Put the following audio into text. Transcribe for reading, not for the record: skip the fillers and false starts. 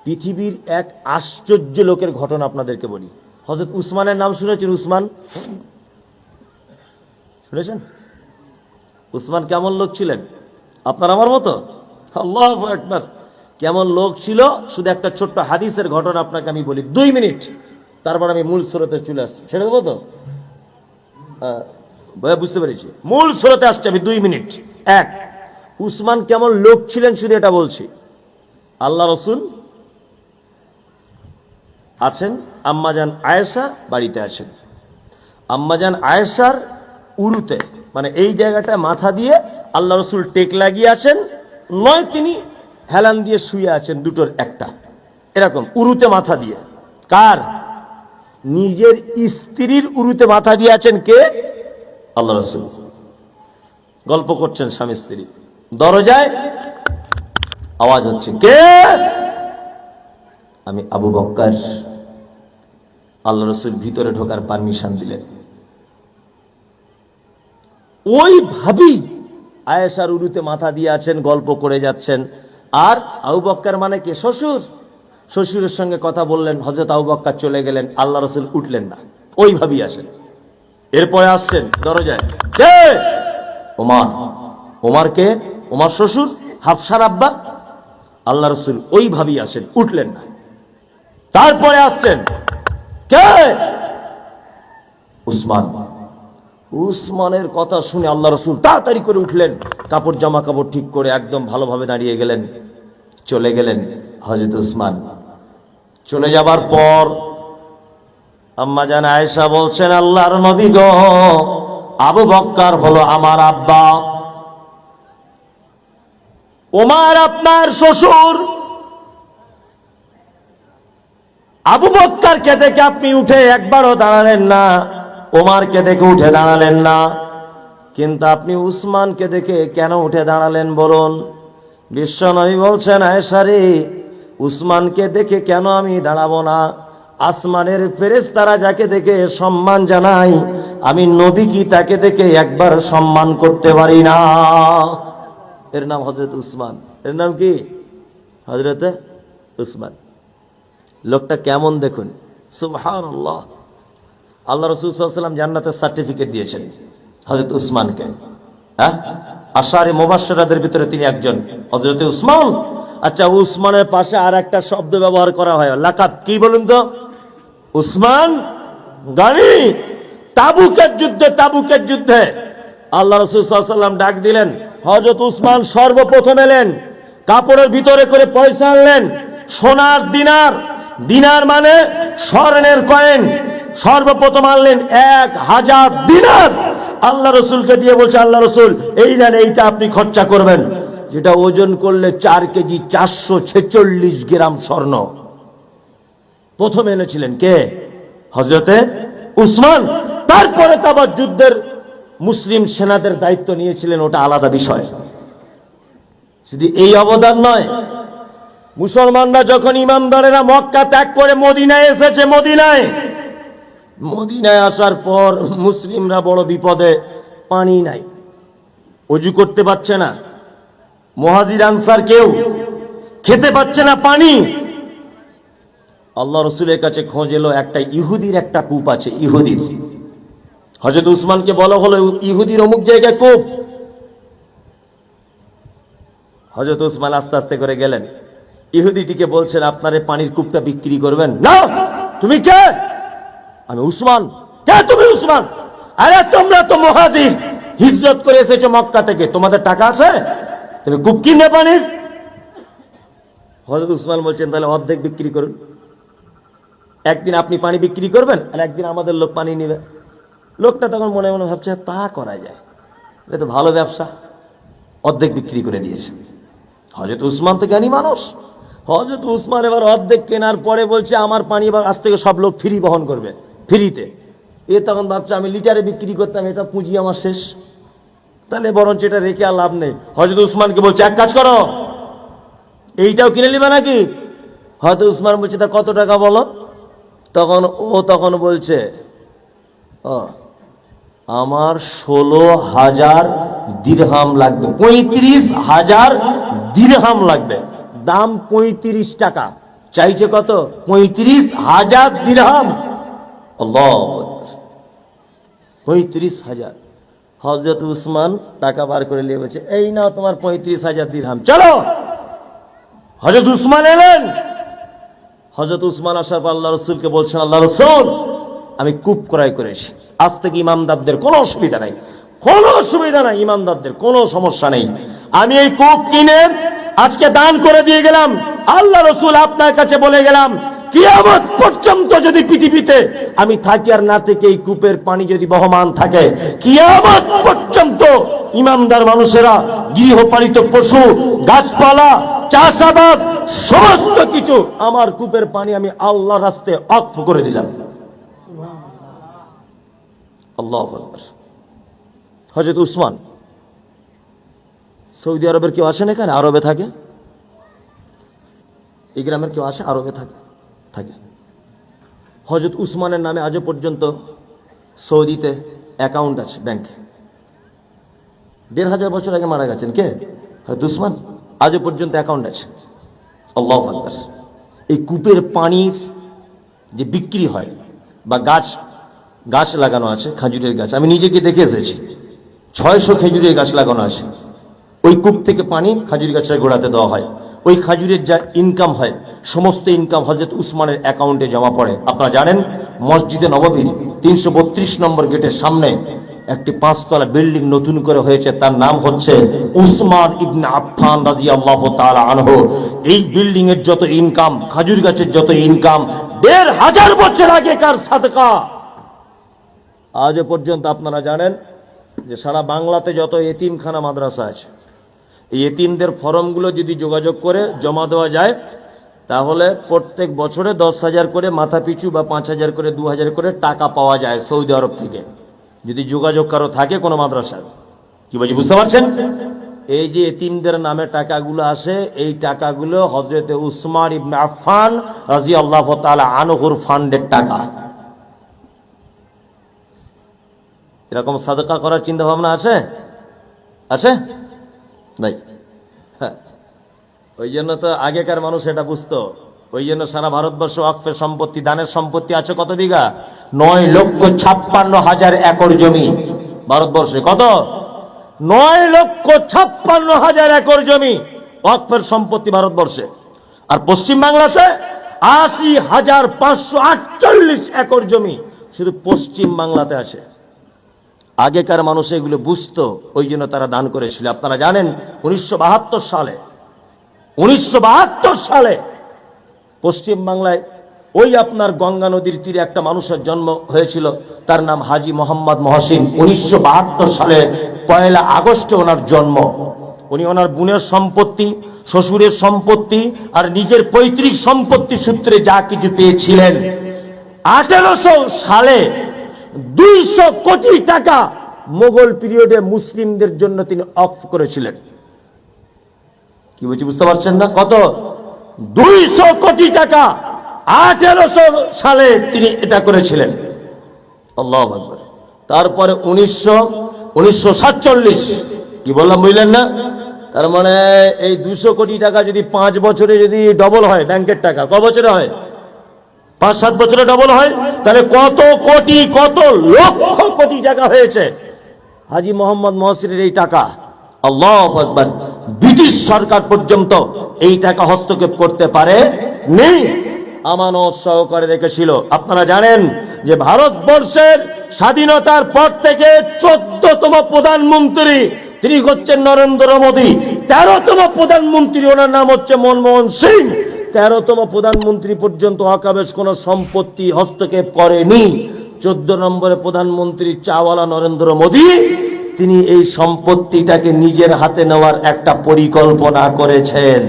পৃথিবীর এক আশ্চর্য লোকের ঘটনা আপনাদেরকে বলি। হযরত উসমানের নাম শুনেছেন? উসমান শুনেছেন? উসমান কেমন লোক ছিলেন? আপনার আমার মতো? আল্লাহু আকবার। কেমন লোক ছিল শুধু একটা ছোট্ট হাদিসের ঘটনা আপনাকে আমি বলি, 2 মিনিট, তারপর আমি মূল স্রোতে চলে আসছি। ছেড়ে দেবো তো? বুঝতে পেরেছি, মূল স্রোতে আসছে আমি 2 মিনিট। এক, উসমান কেমন লোক ছিলেন শুধু এটা বলছি। আল্লাহ রসুল আছেন, আম্মাজান আয়েশা বাড়িতে আছেন। আম্মাজান আয়েশার উরুতে, মানে এই জায়গাটা মাথা দিয়ে আল্লাহ রসুল টেক লাগিয়ে আছেন, নয় তিনি হেলান দিয়ে শুয়ে আছেন, দুটোর একটা, এরকম উরুতে মাথা দিয়ে। কার? নিজের স্ত্রীর উরুতে মাথা দিয়ে আছেন। কে? আল্লাহ রসুল। গল্প করছেন স্বামী স্ত্রী। দরজায় আওয়াজ হচ্ছে, কে? আমি আবু বক্কর। আল্লাহ রসুল ভিতরে ঢোকার পারমিশন দিলেন। ওই ভাবি আয়েশার উরুতে মাথা দিয়ে আছেন, গল্প করে যাচ্ছেন। আর আবু বক্কর মানে কে? শ্বশুর। শ্বশুরের সঙ্গে কথা বললেন, হযরত আবু বক্কর চলে গেলেন, আল্লাহ রসুল উঠলেন না। ওই ভাবি আসেন। এরপরে আসছেন দরজায়, কে? ওমর। ওমর কে? ওমর শ্বশুর, হাফসার আব্বা। আল্লাহ রসুল ওই ভাবি আসেন, উঠলেন না। তারপরে আসছেন, কে? উসমান। উসমানের কথা শুনে আল্লাহ রসুল তাড়াতাড়ি করে উঠলেন, কাপড় জামা কাপড় ঠিক করে একদম ভালোভাবে দাঁড়িয়ে গেলেন, চলে গেলেন হযরত উসমান। চলে যাবার পর আম্মাজান আয়েশা বলছেন, আল্লাহর নবী গো, আবু বক্কর হলো আমার আব্বা, ওমর আপনার শ্বশুর। আবু বক্করকে দেখে আপনি উঠে একবারও দাঁড়ালেন না, ওমরকে দেখে উঠে দাঁড়ালেন না, কিন্তু আপনি উসমানকে দেখে কেন উঠে দাঁড়ালেন বলুন? বিশ্বনবী বলছেন, আয়েশা রে, উসমানকে দেখে কেন আমি দাঁড়াবো না? আসমানের ফেরেশতারা যাকে দেখে সম্মান জানাই, আমি নবী কি তাকে দেখে একবার সম্মান করতে পারি না? এর নাম হযরত উসমান। এর নাম কি? হযরত উসমান। লোকটা কেমন দেখুন, সুবহানাল্লাহ। আল্লাহ রাসূল সাল্লাল্লাহু আলাইহি ওয়াসাল্লাম জান্নাতের সার্টিফিকেট দিয়েছেন হযরত উসমানকে। হ্যাঁ, আশারে মুবাশশিরাদের ভিতরে তিনি একজন, হযরত উসমান। আচ্ছা, উসমানের পাশে আর একটা শব্দ ব্যবহার করা হয়, লাকাব। কি বলুন তো? উসমান গানি। তাবুকের যুদ্ধে আল্লাহ রাসূল সাল্লাল্লাহু আলাইহি ওয়াসাল্লাম ডাক দিলেন, হযরত উসমান সর্বপ্রথম এলেন, কাপড়ের ভিতরে করে পয়সা আনলেন, সোনার দিনার, দিনার মানে স্বর্ণের কয়েন, সর্বপ্রথম আনলেন 1000 দিনার, আল্লাহ রসুলকে দিয়ে বলছে, আল্লাহ রসুল এই নেন, এইটা আপনি খরচা করবেন, যেটা ওজন করলে 4 কেজি 446 গ্রাম স্বর্ণ। প্রথম এনেছিলেন কে? হযরতে উসমান। তারপরে তাবার যুদ্ধের মুসলিম সেনাদের দায়িত্ব নিয়েছিলেন, ওটা আলাদা বিষয়। শুধু এই অবদান নয়, মুসলমানরা যখন ইমানদারেরা মক্কা ত্যাগ করে মদিনায় এসেছে, মদিনায় আসার পর মুসলিমরা বড় বিপদে, পানি নাই, ওযু করতে পারছে না, মুহাজির আনসার কেউ খেতে পাচ্ছে না পানি। আল্লাহ রসুলের কাছে খোঁজ এলো, একটা ইহুদির একটা কূপ আছে, ইহুদির। হযরত উসমানকে বলা হলো, ইহুদির অমুক জায়গায় কূপ। হযরত উসমান আস্তে আস্তে করে গেলেন, ইহুদিটিকে বলছেন, আপনার এই পানির কূপটা বিক্রি করবেন? না। তুমি কে? আমি উসমান। কে তুমি? উসমান। আরে তোমরা তো মুহাজির, হিজরত করে এসেছো মক্কা থেকে, তোমাদের টাকা আছে, তুমি কূপ কিনবে পানির? হযরত উসমান বলছেন, তাহলে অর্ধেক বিক্রি করুন, একদিন আপনি পানি বিক্রি করবেন আর একদিন আমাদের লোক পানি নেবে। লোকটা তখন মনে মনে ভাবছে, তা করা যায়, এটা তো ভালো ব্যবসা। অর্ধেক বিক্রি করে দিয়েছে। হযরত উসমান তো জ্ঞানী মানুষ। হযরত উসমান এবার অর্ধেক কেনার পরে বলছে, আমার পানি এবার আজ থেকে সব লোক ফ্রি বহন করবে, ফ্রিতে। এ তখন ভাবছে, আমি লিটারে বিক্রি করতাম, এটা পুঁজি আমার শেষ, তাহলে বরঞ্চ এটা রেখে আর লাভ নেই। হযরত উসমানকে বলছে, এক কাজ করো, এইটাও কিনে নিবে নাকি? হযরত উসমান বলছে, তা কত টাকা বলো? তখন বলছে, আমার 16,000 দিরহাম লাগবে, 35,000 দিরহাম লাগবে, দাম 35 টাকা। চাইছে কত? 35,000 দিরহাম। আল্লাহ, 35,000। হযরত উসমান টাকা বার করে নিয়ে বলছে, এই নাও তোমার 35,000 দিরহাম, চলো। হযরত উসমান এলেন। হযরত উসমান আসার পর আল্লাহ রাসূলকে বলছেন, আল্লাহ রাসূল, আমি কূপ ক্রয় করেছি, আজ থেকে ইমানদারদের কোনো অসুবিধা নাই, কোনো অসুবিধা নাই, ইমানদারদের কোনো সমস্যা নেই। আমি এই কূপ কিনে আজকে দান করে দিয়ে গেলাম। আল্লাহ রাসূল আপনার কাছে বলে গেলাম, কিয়ামত পর্যন্ত যদি পৃথিবীতে আমি থাকি আর না থেকে এই কূপের পানি যদি বহমান থাকে, কিয়ামত পর্যন্ত ইমানদার মানুষেরা গৃহপালিত পশু, গাছপালা, চাষাবাদ সমস্ত কিছু আমার কূপের পানি আমি আল্লাহর রাস্তায় ওয়াকফ করে দিলাম। আল্লাহু আকবার। হযরত উসমান, সৌদি আরবের কেউ আসেন এখানে? আরবে থাকে? এই গ্রামের কেউ আসে? আরবে থাকে। হযরত উসমানের নামে আজও পর্যন্ত সৌদিতে অ্যাকাউন্ট আছে ব্যাংকে। ১,৫০০ বছর আগে মারা গেছেন কে? হযরত উসমান। আজও পর্যন্ত অ্যাকাউন্ট আছে। আল্লাহু আকবার। এই কূপের পানির যে বিক্রি হয় বা গাছ লাগানো আছে, খেজুরের গাছ, আমি নিজেকে দেখে এসেছি। ৬০০ খেজুরের গাছ লাগানো আছে। ওই কূপ থেকে পানি খেজুর গাছের গোড়াতে দেওয়া হয়। ওই খেজুরের যা ইনকাম হয়, সমস্ত ইনকাম হযরত উসমানের অ্যাকাউন্টে জমা পড়ে। আপনারা জানেন, মসজিদে নববীর ৩৩২ নম্বর গেটের সামনে একটি ৫ তলা বিল্ডিং নতুন করে হয়েছে, তার নাম হচ্ছে উসমান ইবনে আফফান রাদিয়াল্লাহু তাআলা আনহু। এই বিল্ডিং এর যত ইনকাম, খেজুর গাছের যত ইনকাম, ১,৫০০ বছর আগেকার সাদকা। আজ পর্যন্ত আপনারা জানেন যে সারা বাংলাতে যত এতিমখানা মাদ্রাসা আছে, এই এতিমদের ফর্মগুলো যদি যোগাযোগ করে জমা দেওয়া যায়, তাহলে প্রত্যেক বছরে ১০,০০০ করে মাথা পিছু বা ৫,০০০ করে ২,০০০ করে টাকা পাওয়া যায় সৌদি আরব থেকে, যদি যোগাযোগ কারো থাকে কোনো মাদ্রাসার। কি বলছি বুঝতে পারছেন? এই যে এতিমদের নামে টাকাগুলো আসে, এই টাকাগুলো হযরত উসমান ইবনে আফফান রাদিয়াল্লাহু তাআলা আনহুর ফান্ডের টাকা। এরকম সাদকা করার চিন্তা ভাবনা আছে? নাই। হ্যাঁ, ওই জন্য তো আগেকার মানুষ এটা বুঝতো। ওই জন্য সারা ভারতবর্ষ ওয়াকফের সম্পত্তি, দানের সম্পত্তি আছে কত বিঘা? ৯,৫৬,০০০ একর জমি ভারতবর্ষে। কত? ৯,৫৬,০০০ একর জমি ওয়াকফের সম্পত্তি ভারতবর্ষে। আর পশ্চিম বাংলাতে ৮০,৫৪৮ একর জমি শুধু পশ্চিম বাংলাতে আছে। আগেকার মানুষ এগুলো বুঝতো, ওই জন্য তারা দান করেছিল। আপনারা জানেন ১৯৭২ সালে পশ্চিম বাংলায় ওই আপনার গঙ্গা নদীর তীরে একটা মানুষের জন্ম হয়েছিল, তার নাম হাজী মোহাম্মদ মহসিন। ১৯৭২ সালে ১ আগস্টে ওনার জন্ম। উনি ওনার বোনের সম্পত্তি, শ্বশুরের সম্পত্তি আর নিজের পৈতৃক সম্পত্তি সূত্রে যা কিছু পেয়েছিলেন, ১৮০০ সালে ২০০ কোটি টাকা মোগল পিরিয়ডে মুসলিমদের জন্য তিনি ওয়াকফ করেছিলেন। কি বলছি বুঝতে পারছেন না? কত? ২০০ কোটি টাকা ১৮০০ সালে তিনি এটা করেছিলেন। আল্লাহু আকবার। তারপরে ১৯৪৭, কি বললাম বুঝলেন না? তার মানে এই ২০০ কোটি টাকা যদি ৫ বছরে যদি ডবল হয় ব্যাংকের টাকা, ক বছরে হয়? ৫-৭ বছরে ডবল হয়, তাহলে কত কোটি, কত লক্ষ কোটি টাকা হয়েছে হাজী মোহাম্মদ মহসিনের এই টাকা। আল্লাহু আকবার। ব্রিটিশ সরকার পর্যন্ত এই টাকা হস্তক্ষেপ করতে পারে নেই, আমানত সহকারে রেখেছিল। আপনারা জানেন যে ভারতবর্ষের স্বাধীনতার পর থেকে ১৪তম প্রধানমন্ত্রী তিনি হচ্ছেন নরেন্দ্র মোদী। ১৩তম প্রধানমন্ত্রী ওনার নাম হচ্ছে মনমোহন সিং। ১৩তম প্রধানমন্ত্রী পর্যন্ত ওয়াকফের কোন সম্পত্তি হস্তক্ষেপ করেনি। ১৪ নম্বরে প্রধানমন্ত্রী চাওয়ালা নরেন্দ্র মোদী, তিনি এই সম্পত্তিটাকে নিজের হাতে নেওয়ার একটা পরিকল্পনা করেছেন।